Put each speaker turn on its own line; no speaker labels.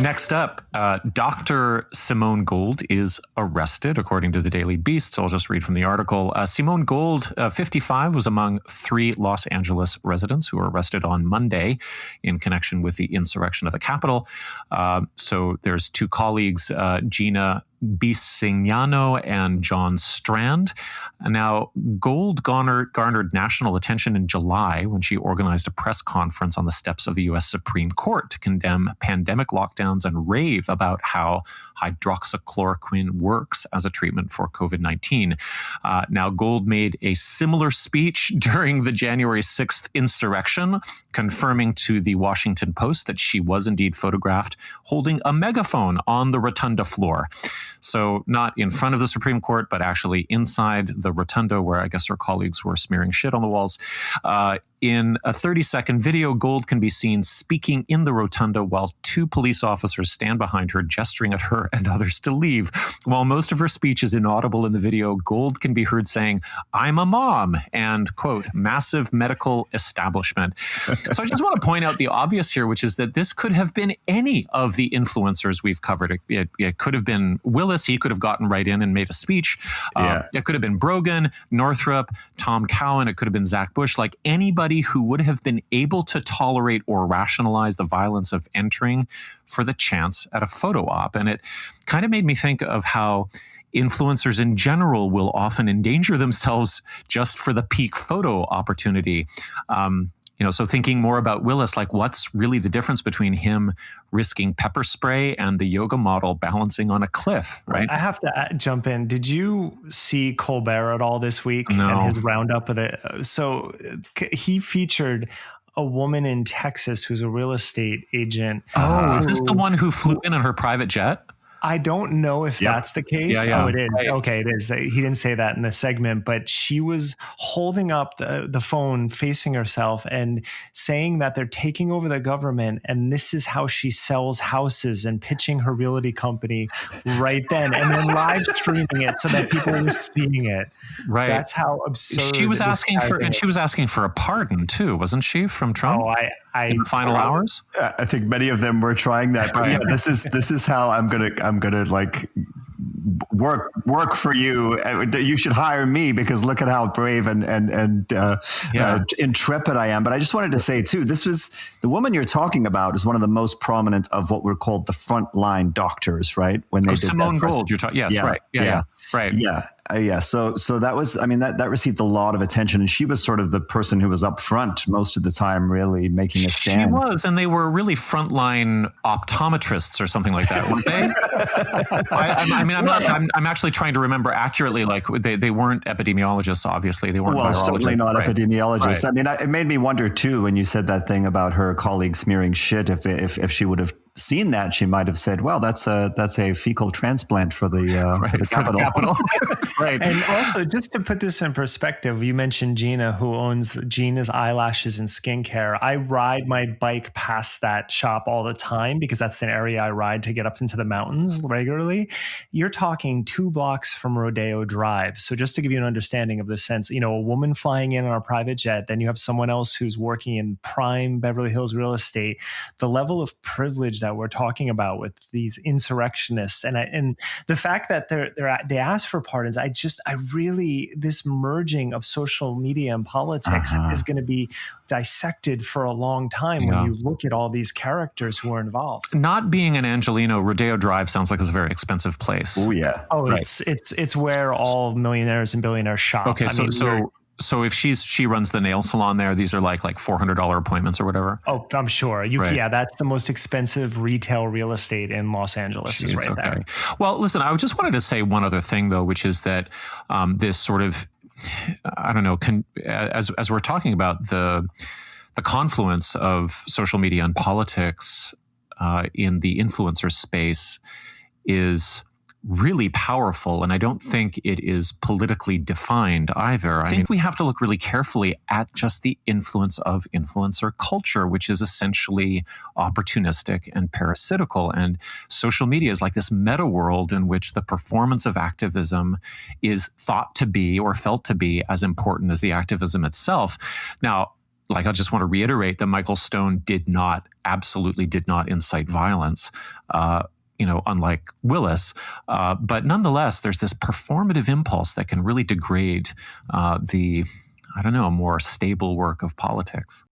Next up, Dr. Simone Gold is arrested, according to the Daily Beast. So I'll just read from the article. Simone Gold, 55, was among 3 Los Angeles residents who were arrested on Monday in connection with the insurrection of the Capitol. So there's 2 colleagues, Gina Bisignano and John Strand. Now, Gold garnered national attention in July when she organized a press conference on the steps of the U.S. Supreme Court to condemn pandemic lockdowns and rave about how hydroxychloroquine works as a treatment for COVID-19. Now, Gold made a similar speech during the January 6th insurrection, confirming to the Washington Post that she was indeed photographed holding a megaphone on the rotunda floor. So not in front of the Supreme Court, but actually inside the rotunda where I guess her colleagues were smearing shit on the walls. In a 30-second video, Gold can be seen speaking in the rotunda while 2 police officers stand behind her, gesturing at her and others to leave. While most of her speech is inaudible in the video, Gold can be heard saying, "I'm a mom," and, quote, "massive medical establishment." So I just want to point out the obvious here, which is that this could have been any of the influencers we've covered. It could have been Willis. He could have gotten right in and made a speech. It could have been Brogan, Northrup, Tom Cowan. It could have been Zach Bush. Like anybody who would have been able to tolerate or rationalize the violence of entering for the chance at a photo op. And it kind of made me think of how influencers in general will often endanger themselves just for the peak photo opportunity. So thinking more about Willis, like what's really the difference between him risking pepper spray and the yoga model balancing on a cliff, right?
I have to jump in. Did you see Colbert at all this week?
No.
And his roundup of it? So he featured a woman in Texas who's a real estate agent.
Oh, is this the one who flew in on her private jet?
I don't know if that's the case.
Yeah.
Oh, it is.
Right.
Okay, it is. He didn't say that in the segment, but she was holding up the phone facing herself and saying that they're taking over the government and this is how she sells houses and pitching her realty company right then and then live streaming it so that people were seeing it.
Right.
That's how absurd.
She was asking for a pardon too, wasn't she, from Trump?
Oh,
in the final hours?
I think many of them were trying that. But yeah, this is how I'm gonna like work for you. You should hire me because look at how brave and intrepid I am. But I just wanted to say too, this was the woman you're talking about is one of the most prominent of what were called the frontline doctors, right? When they did
Simone Gold, you're talking. Yes, right. Yeah. Right.
Yeah. So that was, that received a lot of attention, and she was sort of the person who was up front most of the time, really making a stand.
She was, and they were really frontline optometrists or something like that, weren't they? I'm actually trying to remember accurately. Like they weren't epidemiologists, obviously. They weren't.
Well,
virologists,
certainly not epidemiologists.
Right.
It made me wonder too when you said that thing about her colleagues smearing shit. If she would have seen that, she might have said, "Well, that's a fecal transplant for the Capitol."
Right.
And also, just to put this in perspective, you mentioned Gina, who owns Gina's Eyelashes and Skincare. I ride my bike past that shop all the time because that's the area I ride to get up into the mountains regularly. You're talking 2 blocks from Rodeo Drive. So just to give you an understanding of the sense, a woman flying in on a private jet, then you have someone else who's working in prime Beverly Hills real estate. The level of privilege that we're talking about with these insurrectionists and the fact that they ask for pardons, this merging of social media and politics is going to be dissected for a long time when you look at all these characters who are involved.
Not being an Angelino, Rodeo Drive sounds like it's a very expensive place.
Oh yeah.
Oh, right. It's where all millionaires and billionaires shop.
Okay, so if she runs the nail salon there, these are like $400 appointments or whatever.
Oh, I'm sure. Yeah, that's the most expensive retail real estate in Los Angeles. Jeez, is right there.
Well, listen, I just wanted to say one other thing though, which is that this sort of, I don't know, as we're talking about the confluence of social media and politics in the influencer space is really powerful, and I don't think it is politically defined either. I think we have to look really carefully at just the influence of influencer culture, which is essentially opportunistic and parasitical. And social media is like this meta world in which the performance of activism is thought to be or felt to be as important as the activism itself. Now, I just want to reiterate that Michael Stone absolutely did not incite violence, unlike Willis. But nonetheless, there's this performative impulse that can really degrade the more stable work of politics.